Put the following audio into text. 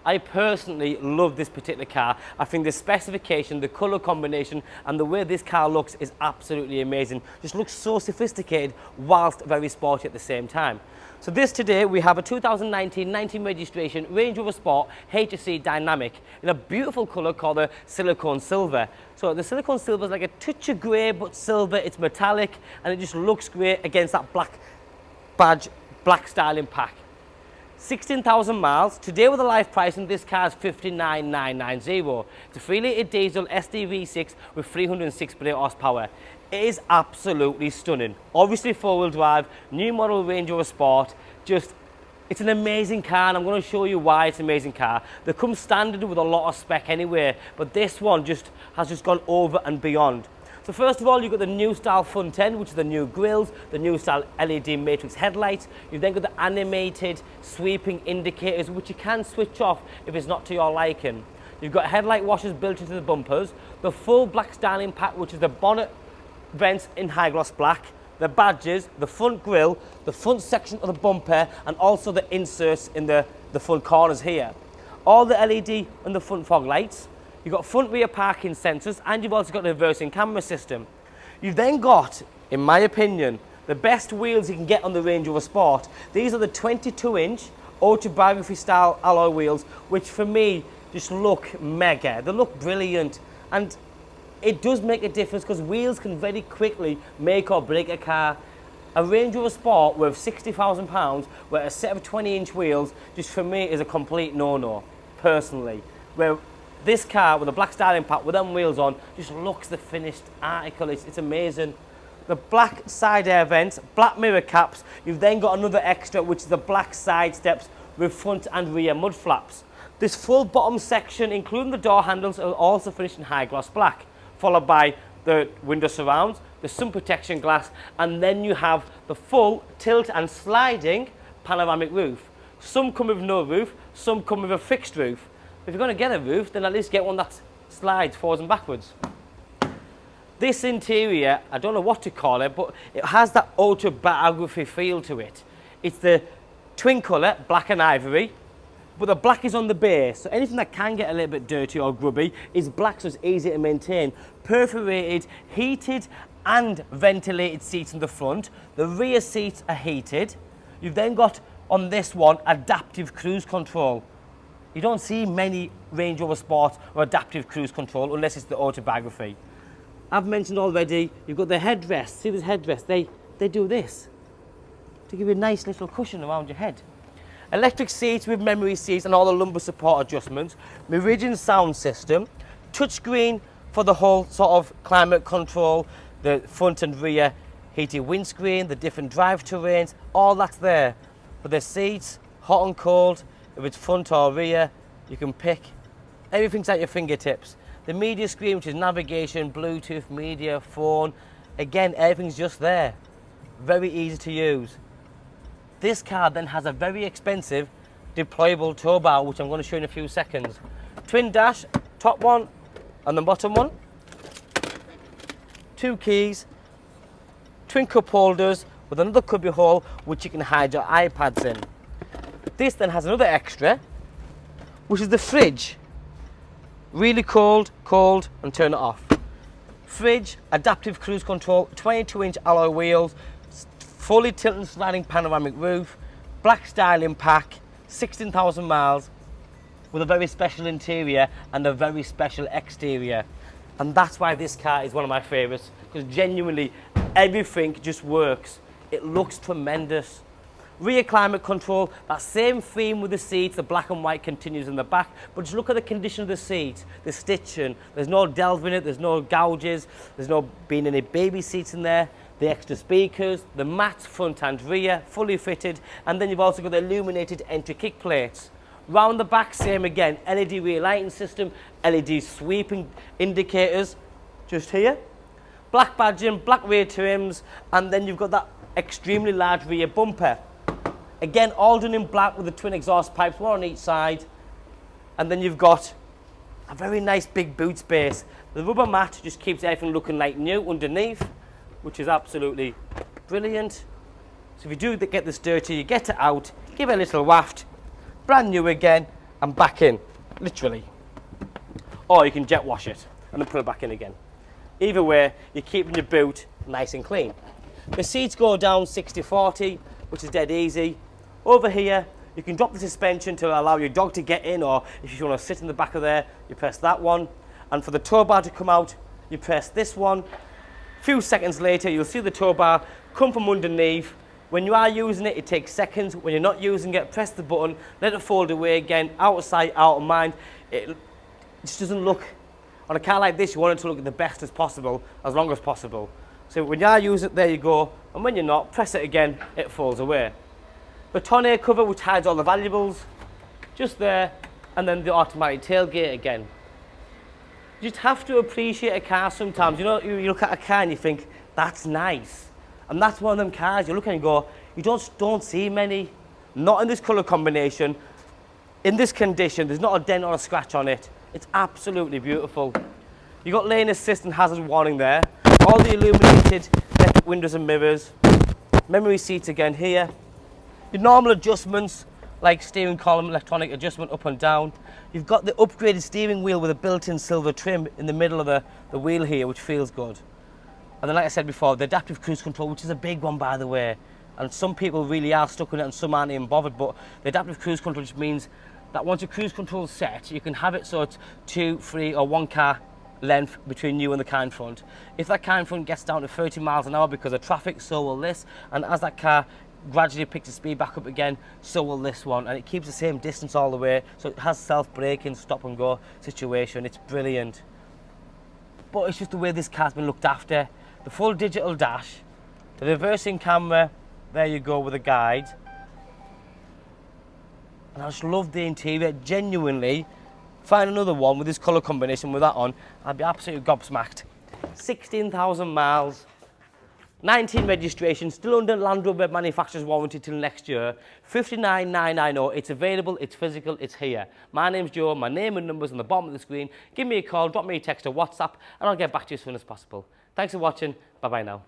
I personally love this particular car. I think the specification, the colour combination and the way this car looks is absolutely amazing. Just looks so sophisticated whilst very sporty at the same time. So this today we have a 2019 19 registration Range Rover Sport HSE Dynamic in a beautiful colour called the silicone silver. So the silicone silver is like a touch of grey but silver, it's metallic and it just looks great against that black badge, black styling pack. 16,000 miles. Today with the live pricing, this car is 59,990. It's a 3-litre diesel SDV6 with 306 brake horsepower. It is absolutely stunning. Obviously 4-wheel drive, new model Range Rover Sport. It's an amazing car and I'm going to show you why it's an amazing car. They come standard with a lot of spec anyway, but this one has just gone over and beyond. So first of all, you've got the new style front end, which is the new grills, the new style LED matrix headlights. You've then got the animated sweeping indicators, which you can switch off if it's not to your liking. You've got headlight washers built into the bumpers, the full black styling pack, which is the bonnet vents in high gloss black, the badges, the front grille, the front section of the bumper, and also the inserts in the front corners here. All the LED and the front fog lights. You've got front rear parking sensors and you've also got the reversing camera system. You've then got, in my opinion, the best wheels you can get on the Range Rover Sport. These are the 22-inch autobiography style alloy wheels, which for me just look mega. They look brilliant and it does make a difference because wheels can very quickly make or break a car. A Range Rover Sport worth £60,000 with a set of 20-inch wheels just for me is a complete no-no, personally. Where this car with a black styling pack with them wheels on just looks the finished article. It's amazing. The black side air vents, black mirror caps. You've then got another extra, which is the black side steps with front and rear mud flaps. This full bottom section, including the door handles, are also finished in high gloss black, followed by the window surrounds, the sun protection glass, and then you have the full tilt and sliding panoramic roof. Some come with no roof, some come with a fixed roof. If you're going to get a roof, then at least get one that slides forwards and backwards. This interior, I don't know what to call it, but it has that autobiography feel to it. It's the twin colour, black and ivory, but the black is on the base, so anything that can get a little bit dirty or grubby is black, so it's easy to maintain. Perforated, heated and ventilated seats in the front. The rear seats are heated. You've then got, on this one, adaptive cruise control. You don't see many Range Rover Sport or adaptive cruise control unless it's the autobiography. I've mentioned already, you've got the headrest. See this headrest? They do this to give you a nice little cushion around your head. Electric seats with memory seats and all the lumbar support adjustments. Meridian sound system. Touchscreen for the whole sort of climate control. The front and rear heated windscreen, the different drive terrains, all that's there. But the seats, hot and cold, if it's front or rear, you can pick. Everything's at your fingertips. The media screen, which is navigation, Bluetooth, media, phone. Again, everything's just there. Very easy to use. This car then has a very expensive deployable Towbar, which I'm going to show you in a few seconds. Twin dash, top one and the bottom one. 2 keys, twin cup holders with another cubby hole, which you can hide your iPads in. This then has another extra, which is the fridge. Really cold, and turn it off. Fridge, adaptive cruise control, 22-inch alloy wheels, fully tilted sliding panoramic roof, black styling pack, 16,000 miles, with a very special interior and a very special exterior. And that's why this car is one of my favourites, because genuinely everything just works. It looks tremendous. Rear climate control, that same theme with the seats, the black and white continues in the back, but just look at the condition of the seat, the stitching. There's no delve in it, there's no gouges, there's no been any baby seats in there, the extra speakers, the mats front and rear, fully fitted, and then you've also got the illuminated entry kick plates. Round the back, same again, LED rear lighting system, LED sweeping indicators, just here. Black badging, black rear trims, and then you've got that extremely large rear bumper. Again, all done in black with the twin exhaust pipes, one on each side. And then you've got a very nice big boot space. The rubber mat just keeps everything looking like new underneath, which is absolutely brilliant. So if you do get this dirty, you get it out, give it a little waft, brand new again, and back in, literally. Or you can jet wash it and then put it back in again. Either way, you're keeping your boot nice and clean. The seats go down 60-40, which is dead easy. Over here, you can drop the suspension to allow your dog to get in, or if you want to sit in the back of there, you press that one. And for the tow bar to come out, you press this one. A few seconds later, you'll see the tow bar come from underneath. When you are using it, it takes seconds. When you're not using it, press the button, let it fold away again, out of sight, out of mind. It just doesn't look, on a car like this, you want it to look the best as possible, as long as possible. So when you are using it, there you go. And when you're not, press it again, it folds away. The tonneau cover, which hides all the valuables, just there, and then the automatic tailgate again. You just have to appreciate a car sometimes. You know, you look at a car and you think, that's nice. And that's one of them cars you look at and go, you don't see many. Not in this colour combination. In this condition, there's not a dent or a scratch on it. It's absolutely beautiful. You've got lane assist and hazard warning there. All the illuminated electric windows and mirrors. Memory seats again here. Your normal adjustments, like steering column, electronic adjustment up and down. You've got the upgraded steering wheel with a built-in silver trim in the middle of the wheel here, which feels good. And then, like I said before, the adaptive cruise control, which is a big one, by the way. And some people really are stuck on it and some aren't even bothered. But the adaptive cruise control just means that once your cruise control is set, you can have it so it's 2, 3 or 1 car length between you and the car in front. If that car in front gets down to 30 miles an hour because of traffic, so will this. And as that car gradually picks the speed back up again, so will this one. And it keeps the same distance all the way. So it has self-braking, stop and go situation. It's brilliant. But it's just the way this car's been looked after. The full digital dash, the reversing camera, there you go with a guide. And I just love the interior, genuinely. Find another one with this colour combination with that on, I'd be absolutely gobsmacked. 16,000 miles, 19 registrations, still under Land Rover manufacturer's warranty till next year. 59,990, it's available, it's physical, it's here. My name's Joe, my name and number's on the bottom of the screen. Give me a call, drop me a text or WhatsApp, and I'll get back to you as soon as possible. Thanks for watching, bye-bye now.